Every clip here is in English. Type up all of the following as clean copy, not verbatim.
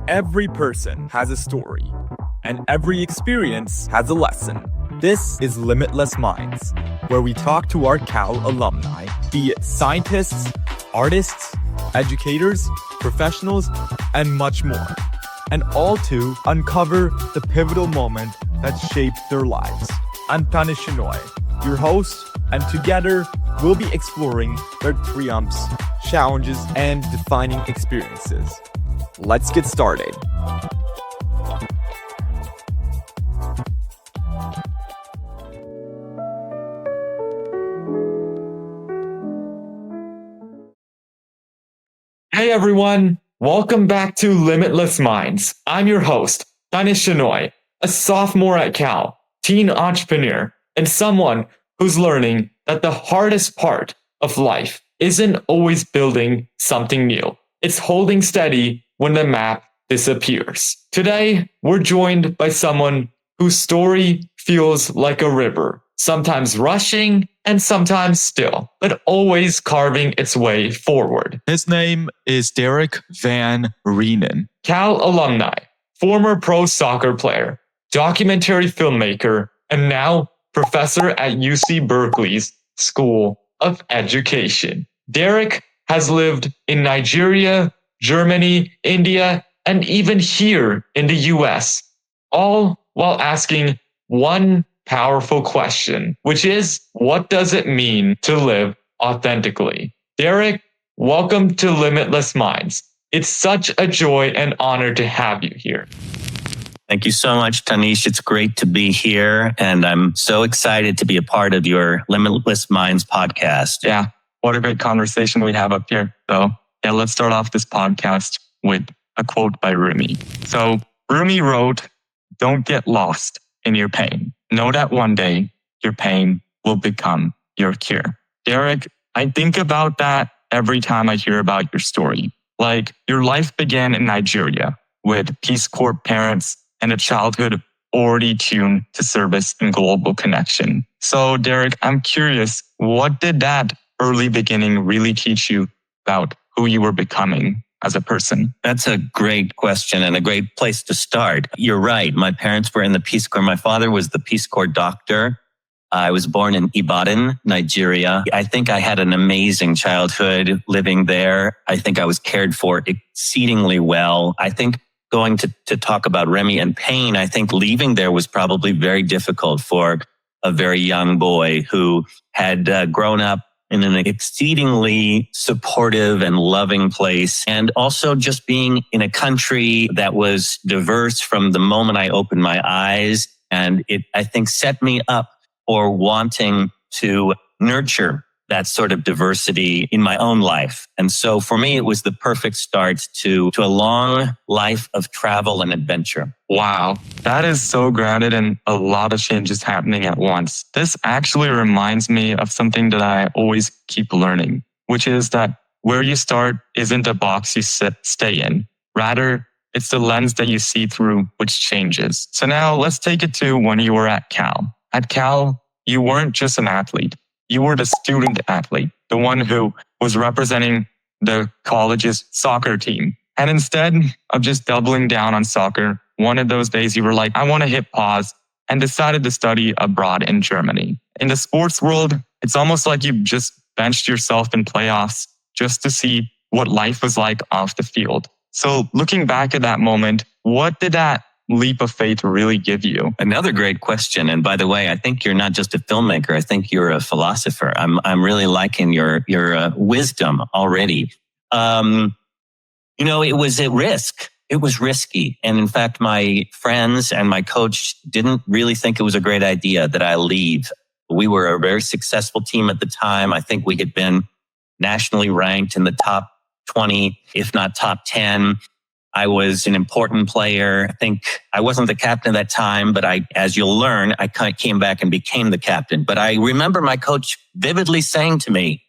Every person has a story, and every experience has a lesson. This is Limitless Minds, where we talk to our Cal alumni, be it scientists, artists, educators, professionals, and much more, and all to uncover the pivotal moment that shaped their lives. I'm Tanish Shenoy, your host, and together we'll be exploring their triumphs, challenges, and defining experiences. Let's get started. Hey everyone, welcome back to Limitless Minds. I'm your host, Tanish Shenoy, a sophomore at Cal, teen entrepreneur, and someone who's learning that the hardest part of life isn't always building something new. It's holding steady when the map disappears. Today, we're joined by someone whose story feels like a river, sometimes rushing and sometimes still, but always carving its way forward. His name is Derek Van Rheenen. Cal alumni, former pro soccer player, documentary filmmaker, and now professor at UC Berkeley's School of Education. Derek has lived in Nigeria, Germany, India, and even here in the US, all while asking one powerful question, which is, what does it mean to live authentically? Derek, welcome to Limitless Minds. It's such a joy and honor to have you here. Thank you so much, Tanish. It's great to be here, and I'm so excited to be a part of your Limitless Minds podcast. Yeah, what a great conversation we have up here. So, let's start off this podcast with a quote by Rumi. So, Rumi wrote, "Don't get lost in your pain. Know that one day your pain will become your cure." Derek, I think about that every time I hear about your story. Like, your life began in Nigeria with Peace Corps parents and a childhood already tuned to service and global connection. So, Derek, I'm curious, what did that early beginning really teach you about who you were becoming as a person? That's a great question and a great place to start. You're right. My parents were in the Peace Corps. My father was the Peace Corps doctor. I was born in Ibadan, Nigeria. I think I had an amazing childhood living there. I think I was cared for exceedingly well. I think going to talk about Remy and pain, I think leaving there was probably very difficult for a very young boy who had grown up in an exceedingly supportive and loving place, and also just being in a country that was diverse from the moment I opened my eyes. And it, I think, set me up for wanting to nurture that sort of diversity in my own life. And so for me, it was the perfect start to a long life of travel and adventure. Wow, that is so grounded and a lot of changes happening at once. This actually reminds me of something that I always keep learning, which is that where you start isn't a box you stay in. Rather, it's the lens that you see through which changes. So now let's take it to when you were at Cal. At Cal, you weren't just an athlete. You were the student athlete, the one who was representing the college's soccer team. And instead of just doubling down on soccer, one of those days you were like, I want to hit pause, and decided to study abroad in Germany. In the sports world, it's almost like you just benched yourself in playoffs just to see what life was like off the field. So looking back at that moment, what did that leap of faith really give you? Another great question. And by the way, I think you're not just a filmmaker. I think you're a philosopher. I'm really liking your wisdom already. It was at risk. It was risky. And in fact, my friends and my coach didn't really think it was a great idea that I leave. We were a very successful team at the time. I think we had been nationally ranked in the top 20, if not top 10. I was an important player. I think I wasn't the captain at that time, but as you'll learn, I kind of came back and became the captain. But I remember my coach vividly saying to me,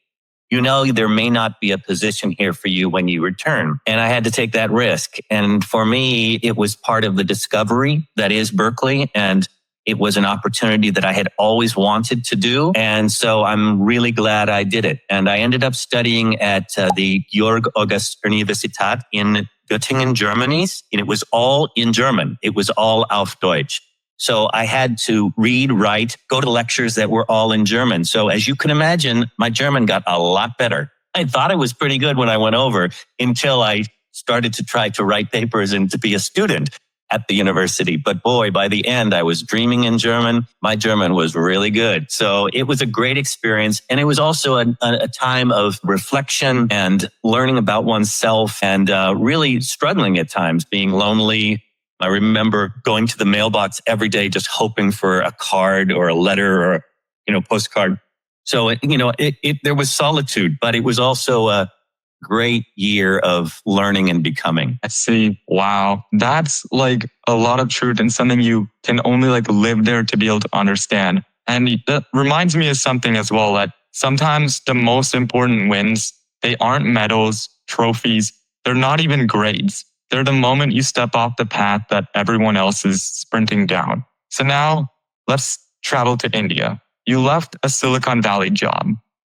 there may not be a position here for you when you return. And I had to take that risk. And for me, it was part of the discovery that is Berkeley. And it was an opportunity that I had always wanted to do. And so I'm really glad I did it. And I ended up studying at the Georg August Universität in Göttingen, Germany, and it was all in German. It was all auf Deutsch. So I had to read, write, go to lectures that were all in German. So as you can imagine, my German got a lot better. I thought it was pretty good when I went over until I started to try to write papers and to be a student at the university. But boy, by the end, I was dreaming in German. My German was really good. So it was a great experience. And it was also a time of reflection and learning about oneself and really struggling at times, being lonely. I remember going to the mailbox every day, just hoping for a card or a letter or, postcard. So, there was solitude, but it was also a great year of learning and becoming. I see. Wow. That's like a lot of truth and something you can only like live there to be able to understand. And that reminds me of something as well, that sometimes the most important wins, they aren't medals, trophies. They're not even grades. They're the moment you step off the path that everyone else is sprinting down. So now let's travel to India. You left a Silicon Valley job.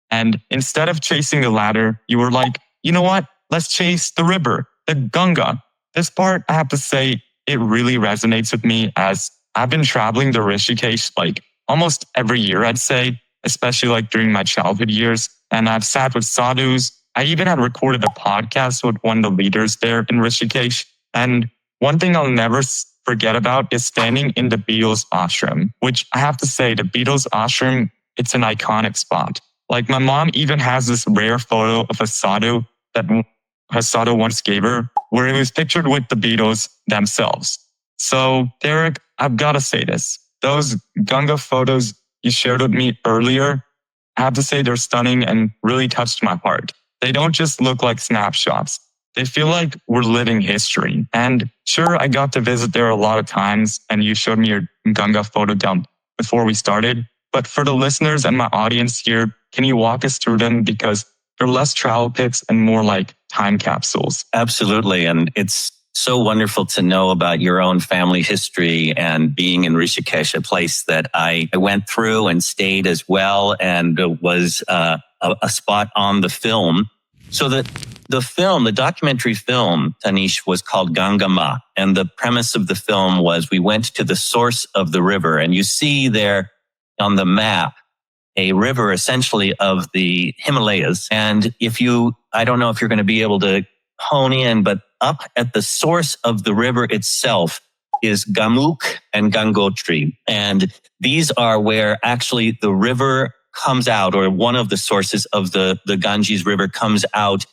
And instead of chasing the ladder, you were like, you know what? Let's chase the river, the Ganga. This part, I have to say, it really resonates with me as I've been traveling to Rishikesh like almost every year, I'd say, especially like during my childhood years. And I've sat with sadhus. I even had recorded a podcast with one of the leaders there in Rishikesh. And one thing I'll never forget about is standing in the Beatles ashram, which I have to say, the Beatles ashram, it's an iconic spot. Like my mom even has this rare photo of a sadhu that her sadhu once gave her, where it was pictured with the Beatles themselves. So Derek, I've got to say this. Those Ganga photos you shared with me earlier, I have to say they're stunning and really touched my heart. They don't just look like snapshots. They feel like we're living history. And sure, I got to visit there a lot of times, and you showed me your Ganga photo dump before we started. But for the listeners and my audience here, can you walk us through them? Because they're less travel pics and more like time capsules. Absolutely. And it's so wonderful to know about your own family history and being in Rishikesh, a place that I went through and stayed as well, and was a spot on the film. So the documentary film, Tanish, was called Ganga Ma. And the premise of the film was we went to the source of the river. And you see there on the map a river essentially of the Himalayas. And I don't know if you're going to be able to hone in, but up at the source of the river itself is Gamuk and Gangotri. And these are where actually the river comes out, or one of the sources of the Ganges River comes out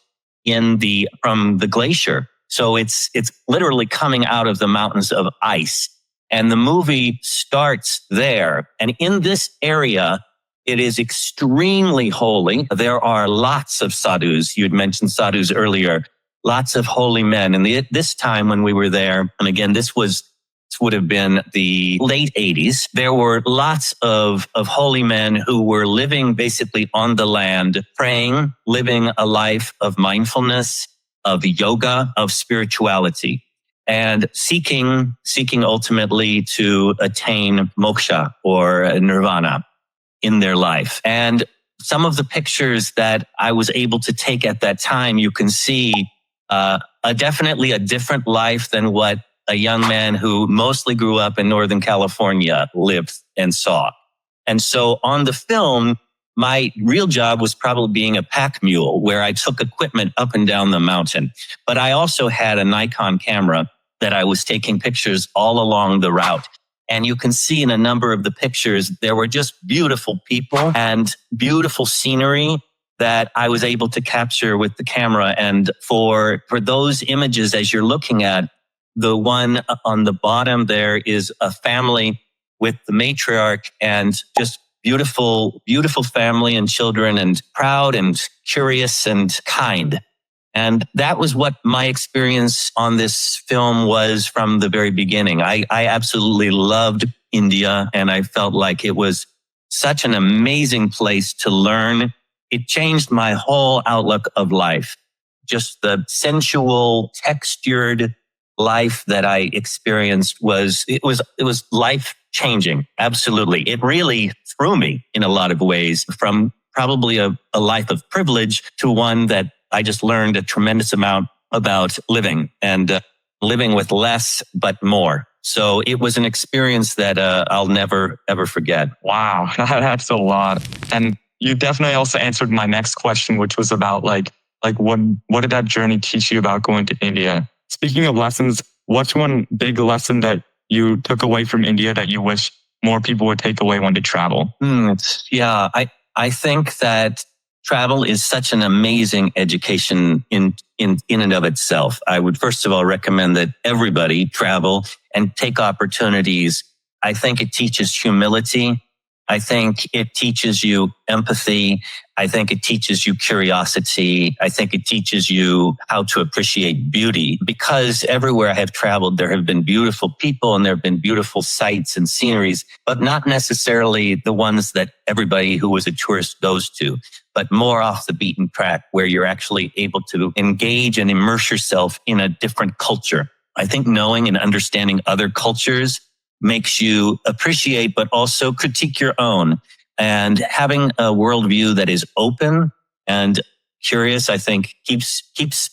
from the glacier. So it's literally coming out of the mountains of ice. And the movie starts there. And in this area, it is extremely holy. There are lots of sadhus. You had mentioned sadhus earlier. Lots of holy men. And this time when we were there, and again, this would have been the late 80s, there were lots of holy men who were living basically on the land, praying, living a life of mindfulness, of yoga, of spirituality, and seeking ultimately to attain moksha or nirvana in their life. And some of the pictures that I was able to take at that time, you can see definitely a different life than what a young man who mostly grew up in Northern California lived and saw. And so on the film, my real job was probably being a pack mule, where I took equipment up and down the mountain. But I also had a Nikon camera that I was taking pictures all along the route. And you can see in a number of the pictures, there were just beautiful people and beautiful scenery that I was able to capture with the camera. And for those images, as you're looking at, the one on the bottom there is a family with the matriarch and just beautiful, beautiful family and children, and proud and curious and kind. And that was what my experience on this film was from the very beginning. I absolutely loved India, and I felt like it was such an amazing place to learn. It changed my whole outlook of life. Just the sensual, textured life that I experienced was life changing. Absolutely. It really threw me in a lot of ways from probably a life of privilege to one that I just learned a tremendous amount about living and living with less but more. So it was an experience that I'll never, ever forget. Wow, that's a lot. And you definitely also answered my next question, which was about like what did that journey teach you about going to India? Speaking of lessons, what's one big lesson that you took away from India that you wish more people would take away when they travel? Yeah, I think that travel is such an amazing education in and of itself. I would first of all recommend that everybody travel and take opportunities. I think it teaches humility. I think it teaches you empathy. I think it teaches you curiosity. I think it teaches you how to appreciate beauty, because everywhere I have traveled, there have been beautiful people and there have been beautiful sights and sceneries, but not necessarily the ones that everybody who was a tourist goes to, but more off the beaten track where you're actually able to engage and immerse yourself in a different culture. I think knowing and understanding other cultures makes you appreciate, but also critique your own. And having a worldview that is open and curious, I think, keeps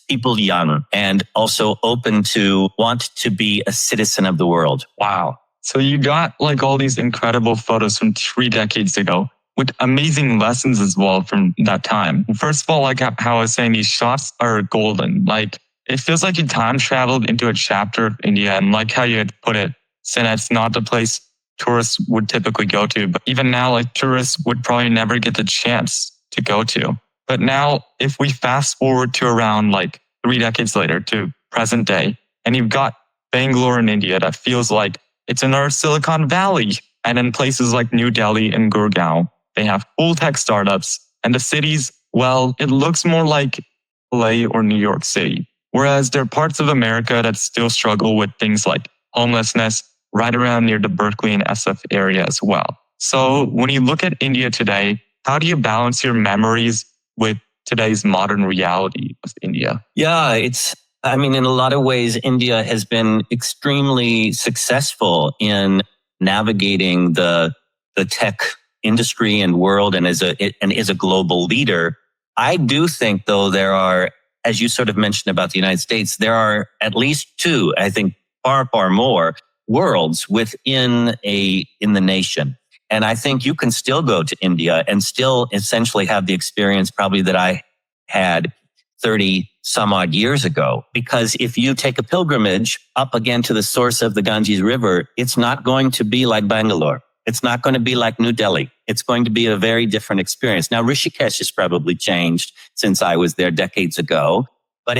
people young and also open to want to be a citizen of the world. Wow. So you got like all these incredible photos from 3 decades ago with amazing lessons as well from that time. First of all, like how I was saying, these shots are golden. Like it feels like you time traveled into a chapter of India, and like how you had put it, saying it's not the place tourists would typically go to. But even now, like tourists would probably never get the chance to go to. But now, if we fast forward to around like 3 decades later to present day, and you've got Bangalore in India that feels like it's in our Silicon Valley. And in places like New Delhi and Gurgaon, they have full tech startups. And the cities, well, it looks more like LA or New York City. Whereas there are parts of America that still struggle with things like homelessness, right around near the Berkeley and SF area as well. So when you look at India today, how do you balance your memories with today's modern reality of India? Yeah, in a lot of ways, India has been extremely successful in navigating the tech industry and world and is a global leader. I do think, though, there are, as you sort of mentioned about the United States, there are at least 2, I think far, far more worlds within the nation. And I think you can still go to India and still essentially have the experience probably that I had 30 some odd years ago. Because if you take a pilgrimage up again to the source of the Ganges River, it's not going to be like Bangalore. It's not going to be like New Delhi. It's going to be a very different experience. Now, Rishikesh has probably changed since I was there decades ago. But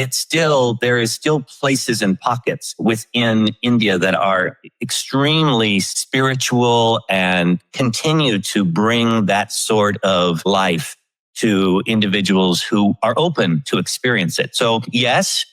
there is still places and pockets within India that are extremely spiritual and continue to bring that sort of life to individuals who are open to experience it. So yes,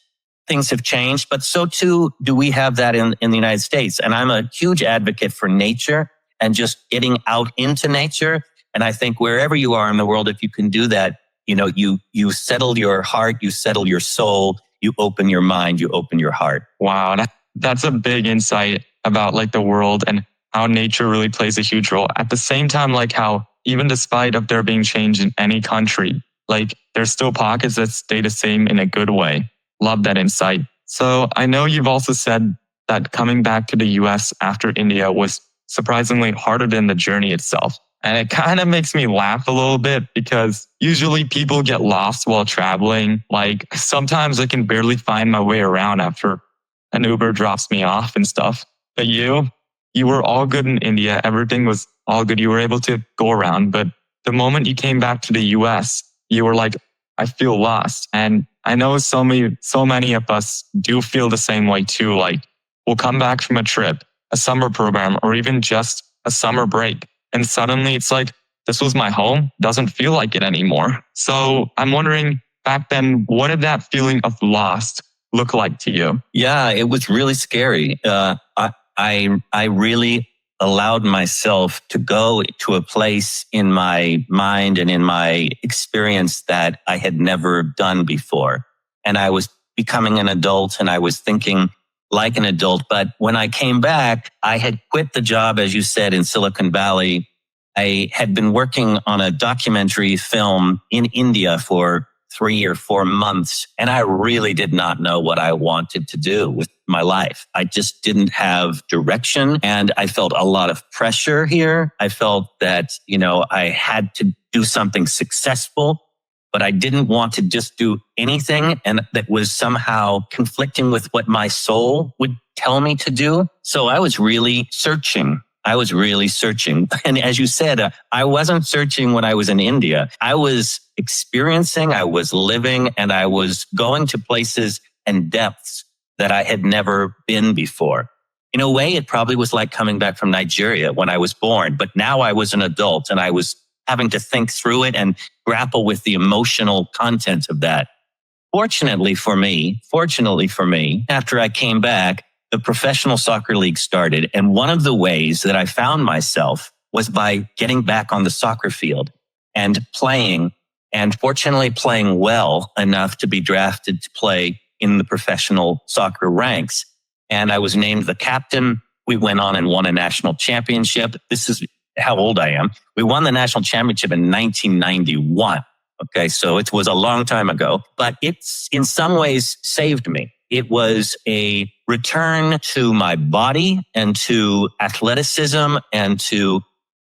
things have changed, but so too do we have that in the United States. And I'm a huge advocate for nature and just getting out into nature. And I think wherever you are in the world, if you can do that, you settle your heart, you settle your soul, you open your mind, you open your heart. Wow. That's a big insight about like the world and how nature really plays a huge role. At the same time, like how even despite of there being change in any country, like there's still pockets that stay the same in a good way. Love that insight. So I know you've also said that coming back to the US after India was surprisingly harder than the journey itself. And it kind of makes me laugh a little bit because usually people get lost while traveling. Like sometimes I can barely find my way around after an Uber drops me off and stuff. But you were all good in India. Everything was all good. You were able to go around. But the moment you came back to the US, you were like, I feel lost. And I know so many of us do feel the same way too. Like we'll come back from a trip, a summer program, or even just a summer break. And suddenly it's like, this was my home, doesn't feel like it anymore. So I'm wondering back then, what did that feeling of lost look like to you? Yeah, it was really scary. I really allowed myself to go to a place in my mind and in my experience that I had never done before. And I was becoming an adult and I was thinking like an adult. But when I came back, I had quit the job, as you said, in Silicon Valley. I had been working on a documentary film in India for 3 or 4 months. And I really did not know what I wanted to do with my life. I just didn't have direction. And I felt a lot of pressure here. I felt that, I had to do something successful, but I didn't want to just do anything. And that was somehow conflicting with what my soul would tell me to do. So I was really searching. And as you said, I wasn't searching when I was in India. I was experiencing, I was living, and I was going to places and depths that I had never been before. In a way, it probably was like coming back from Nigeria when I was born, but now I was an adult and I was having to think through it and grapple with the emotional content of that. Fortunately for me, after I came back, the professional soccer league started. And one of the ways that I found myself was by getting back on the soccer field and playing, and fortunately playing well enough to be drafted to play in the professional soccer ranks. And I was named the captain. We went on and won a national championship. This is how old I am. We won the national championship in 1991. Okay, so it was a long time ago, but it's in some ways saved me. It was a return to my body and to athleticism and to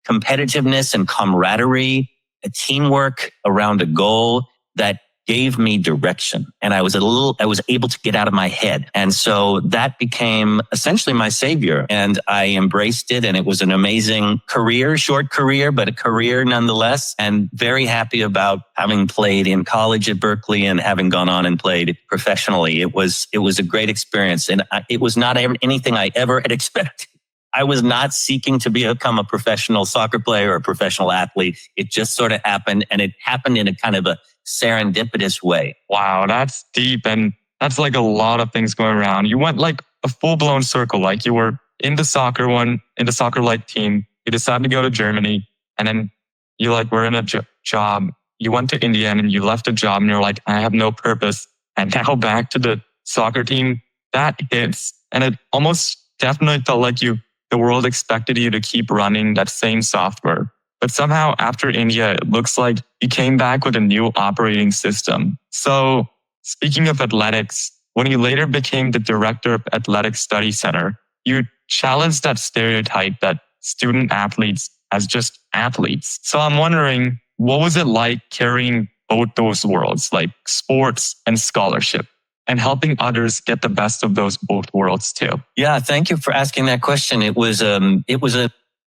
competitiveness and camaraderie, a teamwork around a goal that gave me direction. And I was able to get out of my head. And so that became essentially my savior. And I embraced it. And it was an amazing career, short career, but a career nonetheless. And very happy about having played in college at Berkeley and having gone on and played professionally. It was a great experience. And it was not anything I ever had expected. I was not seeking to become a professional soccer player or a professional athlete. It just sort of happened, and it happened in a kind of a serendipitous way. Wow, that's deep. And that's like a lot of things going around. You went like a full-blown circle. Like you were in the soccer-like team. You decided to go to Germany, and then you were in a job. You went to India and you left a job and you're like, I have no purpose. And now back to the soccer team. That hits. And it almost definitely felt like the world expected you to keep running that same software. But somehow after India, it looks like you came back with a new operating system. So speaking of athletics, when you later became the director of Athletic Study Center, you challenged that stereotype that student athletes as just athletes. So I'm wondering, what was it like carrying both those worlds, like sports and scholarship, and helping others get the best of those both worlds too? Yeah, thank you for asking that question.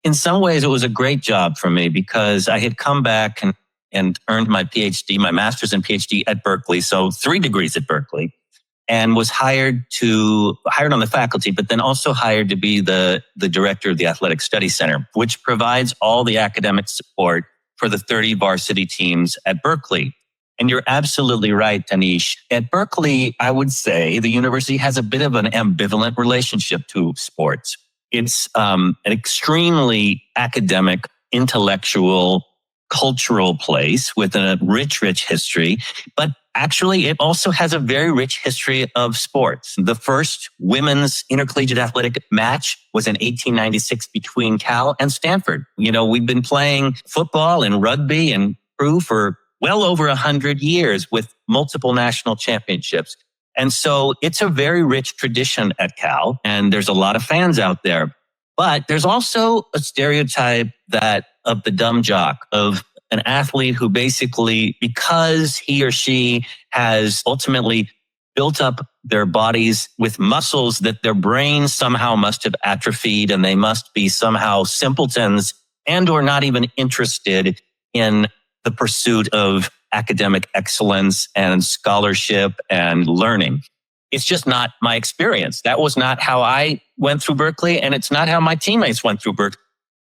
In some ways, it was a great job for me because I had come back and earned my PhD, my master's and PhD at Berkeley. So 3 degrees at Berkeley, and was hired on the faculty, but then also hired to be the director of the Athletic Study Center, which provides all the academic support for the 30 varsity teams at Berkeley. And you're absolutely right, Tanish. At Berkeley, I would say the university has a bit of an ambivalent relationship to sports. It's an extremely academic, intellectual, cultural place with a rich history. But actually, it also has a very rich history of sports. The first women's intercollegiate athletic match was in 1896 between Cal and Stanford. We've been playing football and rugby and crew for well over 100 years with multiple national championships. And so it's a very rich tradition at Cal, and there's a lot of fans out there. But there's also a stereotype of the dumb jock, of an athlete who basically, because he or she has ultimately built up their bodies with muscles that their brains somehow must have atrophied, and they must be somehow simpletons and or not even interested in the pursuit of academic excellence and scholarship and learning. It's just not my experience. That was not how I went through Berkeley, and it's not how my teammates went through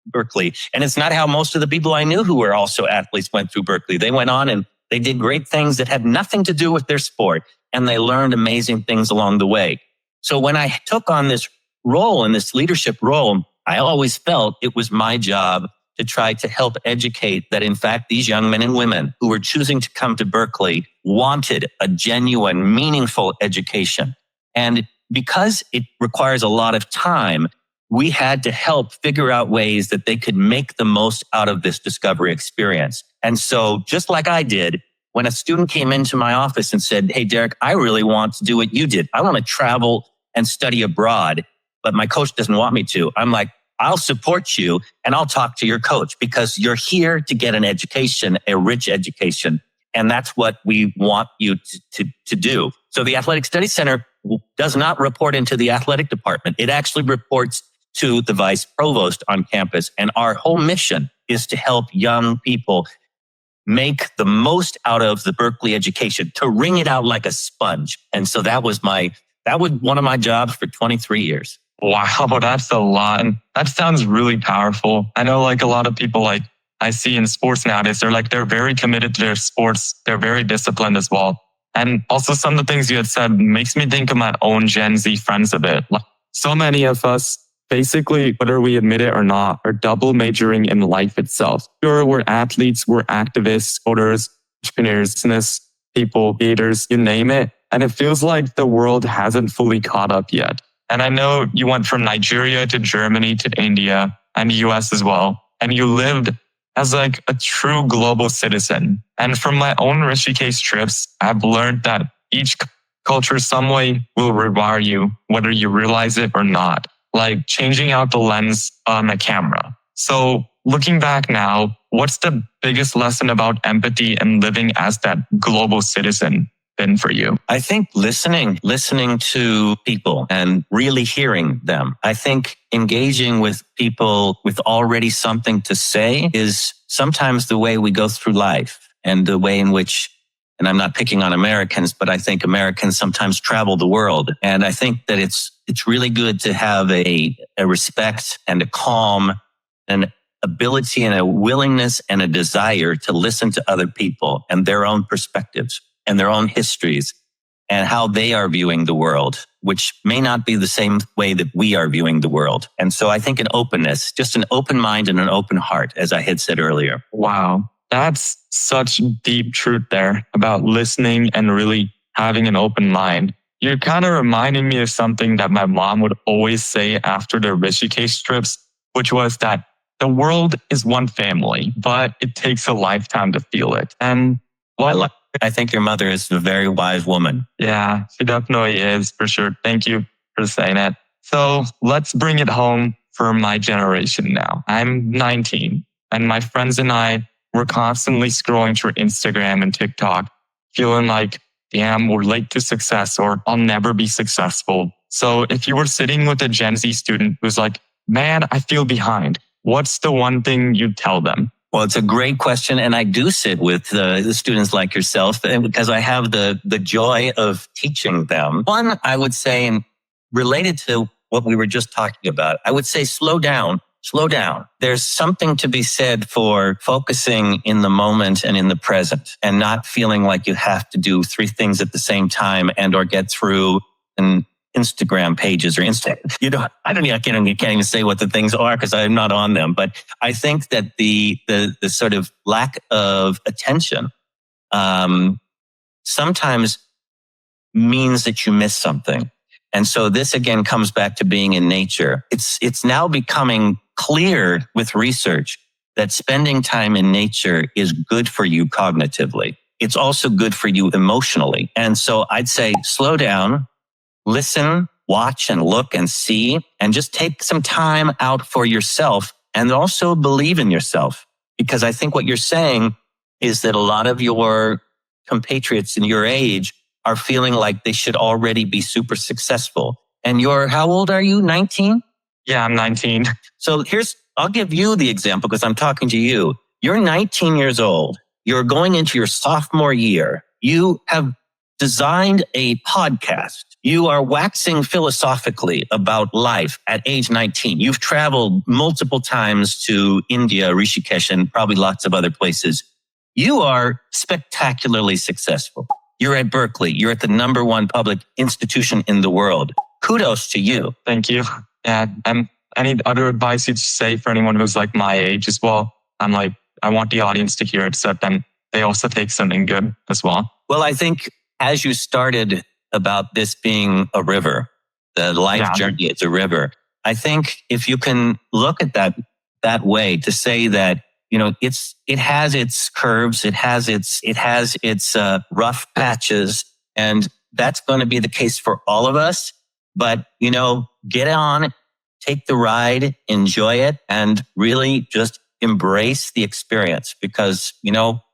Berkeley. And it's not how most of the people I knew who were also athletes went through Berkeley. They went on and they did great things that had nothing to do with their sport, and they learned amazing things along the way. So when I took on this role, and this leadership role, I always felt it was my job to try to help educate that, in fact, these young men and women who were choosing to come to Berkeley wanted a genuine, meaningful education. And because it requires a lot of time, we had to help figure out ways that they could make the most out of this discovery experience. And so, just like I did, when a student came into my office and said, hey, Derek, I really want to do what you did. I want to travel and study abroad, but my coach doesn't want me to. I'm like, I'll support you and I'll talk to your coach because you're here to get an education, a rich education. And that's what we want you to do. So the Athletic Studies Center does not report into the athletic department. It actually reports to the vice provost on campus. And our whole mission is to help young people make the most out of the Berkeley education, to wring it out like a sponge. And so that was one of my jobs for 23 years. Wow, that's a lot. And that sounds really powerful. I know like a lot of people like I see in sports nowadays, they're very committed to their sports. They're very disciplined as well. And also some of the things you had said makes me think of my own Gen Z friends a bit. Like, so many of us, basically, whether we admit it or not, are double majoring in life itself. Sure, we're athletes, we're activists, coders, entrepreneurs, business people, creators, you name it. And it feels like the world hasn't fully caught up yet. And I know you went from Nigeria to Germany to India and the US as well. And you lived as like a true global citizen. And from my own Rishikesh trips, I've learned that each culture some way will rewire you, whether you realize it or not. Like changing out the lens on a camera. So looking back now, what's the biggest lesson about empathy and living as that global citizen been for you? I think listening to people and really hearing them. I think engaging with people with already something to say is sometimes the way we go through life and the way in which, and I'm not picking on Americans, but I think Americans sometimes travel the world. And I think that it's really good to have a respect and a calm and ability and a willingness and a desire to listen to other people and their own perspectives and their own histories and how they are viewing the world, which may not be the same way that we are viewing the world. And so I think an openness, just an open mind and an open heart, as I had said earlier. Wow. That's such deep truth there about listening and really having an open mind. You're kind of reminding me of something that my mom would always say after the Rishikesh trips, which was that the world is one family, but it takes a lifetime to feel it. And I think your mother is a very wise woman. Yeah, she definitely is for sure. Thank you for saying it. So let's bring it home for my generation now. I'm 19 and my friends and I were constantly scrolling through Instagram and TikTok, feeling like, damn, we're late to success or I'll never be successful. So if you were sitting with a Gen Z student who's like, man, I feel behind, what's the one thing you'd tell them? Well, it's a great question. And I do sit with the students like yourself because I have the joy of teaching them. One, I would say, and related to what we were just talking about, I would say slow down. Slow down. There's something to be said for focusing in the moment and in the present and not feeling like you have to do 3 things at the same time and or get through an Instagram pages or I can't even say what the things are because I'm not on them. But I think that the sort of lack of attention, sometimes means that you miss something. And so this again comes back to being in nature. It's now becoming clear with research that spending time in nature is good for you cognitively. It's also good for you emotionally. And so I'd say slow down, listen, watch and look and see, and just take some time out for yourself and also believe in yourself. Because I think what you're saying is that a lot of your compatriots in your age are feeling like they should already be super successful. And how old are you? 19? Yeah, I'm 19. So I'll give you the example because I'm talking to you. You're 19 years old. You're going into your sophomore year. You have designed a podcast. You are waxing philosophically about life at age 19. You've traveled multiple times to India, Rishikesh, and probably lots of other places. You are spectacularly successful. You're at Berkeley. You're at the #1 public institution in the world. Kudos to you. Thank you. Yeah. Any other advice you'd say for anyone who's like my age as well? I'm like, I want the audience to hear it so then they also take something good as well. Well, I think as you started about this being a river, the life journey is a river. I think if you can look at that way to say that it has its curves, it has its rough patches, and that's going to be the case for all of us. But, get on, take the ride, enjoy it, and really just embrace the experience because,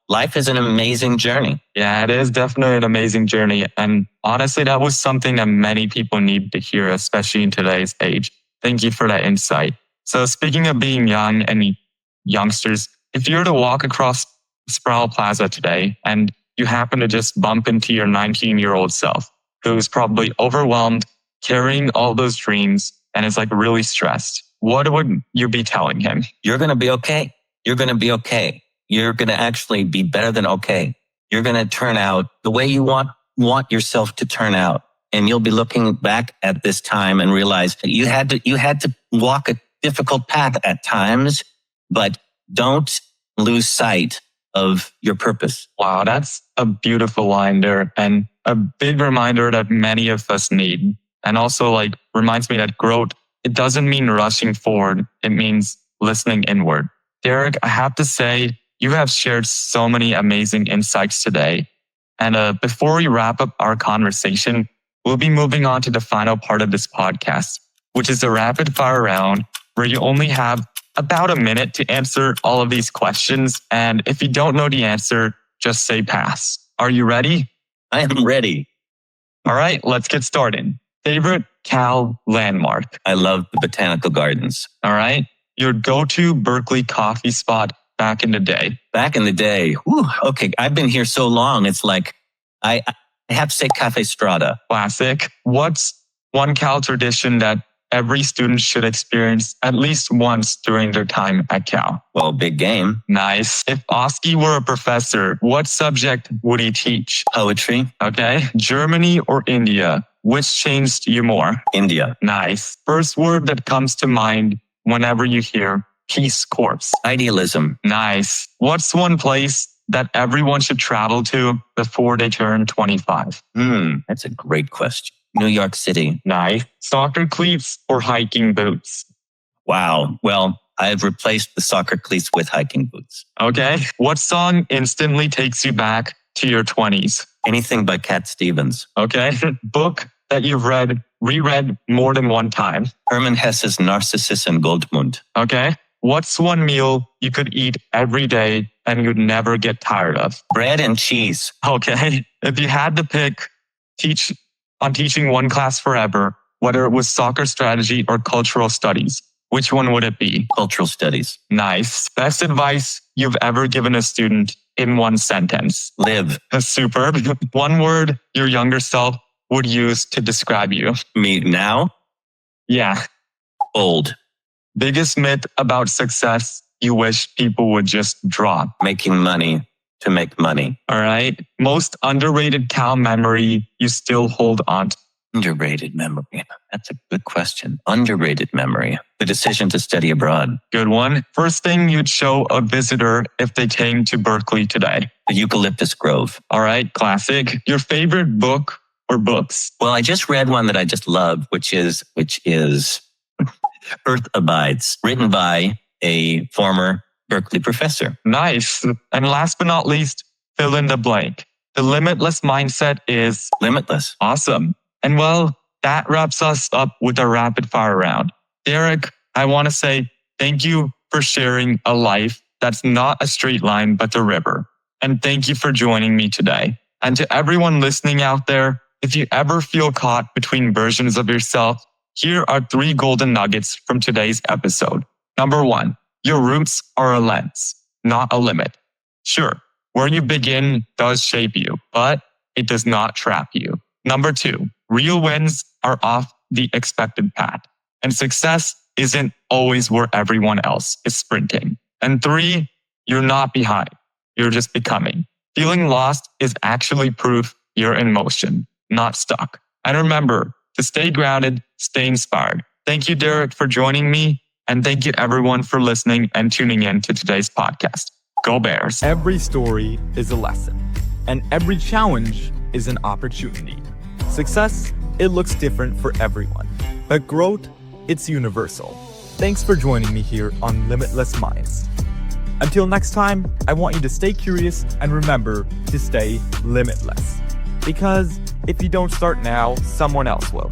life is an amazing journey. Yeah, it is definitely an amazing journey. And honestly, that was something that many people need to hear, especially in today's age. Thank you for that insight. So speaking of being young and youngsters, if you were to walk across Sproul Plaza today and you happen to just bump into your 19-year-old self, who's probably overwhelmed, carrying all those dreams, and is really stressed, what would you be telling him? You're going to be okay. You're going to be okay. You're going to actually be better than okay. You're going to turn out the way you want yourself to turn out. And you'll be looking back at this time and realize that you had to walk a difficult path at times, but don't lose sight of your purpose. Wow, that's a beautiful line there and a big reminder that many of us need. And also reminds me that growth, it doesn't mean rushing forward. It means listening inward. Derek, I have to say, you have shared so many amazing insights today. And before we wrap up our conversation, we'll be moving on to the final part of this podcast, which is a rapid fire round where you only have about a minute to answer all of these questions. And if you don't know the answer, just say pass. Are you ready? I am ready. All right, let's get started. Favorite Cal landmark? I love the botanical gardens. All right. Your go-to Berkeley coffee spot back in the day? Back in the day. Whew, okay, I've been here so long. It's I have to say Cafe Strada. Classic. What's one Cal tradition that every student should experience at least once during their time at Cal? Well, big game. Nice. If Oski were a professor, what subject would he teach? Poetry. Okay. Germany or India? Which changed you more? India. Nice. First word that comes to mind whenever you hear Peace Corps? Idealism. Nice. What's one place that everyone should travel to before they turn 25? That's a great question. New York City. Nice. Soccer cleats or hiking boots? Wow. Well, I've replaced the soccer cleats with hiking boots. Okay. What song instantly takes you back to your 20s? Anything by Cat Stevens. Okay. Book that you've reread more than one time? Hermann Hesse's Narcissus and Goldmund. Okay. What's one meal you could eat every day and you'd never get tired of? Bread and cheese. Okay. If you had to pick teaching one class forever, whether it was soccer strategy or cultural studies, which one would it be? Cultural studies. Nice. Best advice you've ever given a student in one sentence? Live. Superb. One word your younger self would use to describe you? Me now? Yeah. Old. Biggest myth about success you wish people would just drop? Making money to make money. All right. Most underrated Cal memory you still hold on to? Underrated memory. That's a good question. Underrated memory. The decision to study abroad. Good one. First thing you'd show a visitor if they came to Berkeley today? The eucalyptus grove. All right. Classic. Your favorite book or books? Well, I just read one that I just love, which is Earth Abides, written by a former Berkeley professor. Nice. And last but not least, fill in the blank. The limitless mindset is limitless. Awesome. And well, that wraps us up with our rapid fire round. Derek, I want to say thank you for sharing a life that's not a straight line, but a river. And thank you for joining me today. And to everyone listening out there, if you ever feel caught between versions of yourself, here are 3 golden nuggets from today's episode. Number 1, your roots are a lens, not a limit. Sure, where you begin does shape you, but it does not trap you. Number 2, real wins are off the expected path, and success isn't always where everyone else is sprinting. And 3, you're not behind. You're just becoming. Feeling lost is actually proof you're in motion, not stuck. And remember to stay grounded, stay inspired. Thank you, Derek, for joining me. And thank you, everyone, for listening and tuning in to today's podcast. Go Bears. Every story is a lesson, and every challenge is an opportunity. Success, it looks different for everyone, but growth, it's universal. Thanks for joining me here on Limitless Minds. Until next time, I want you to stay curious and remember to stay limitless. Because if you don't start now, someone else will.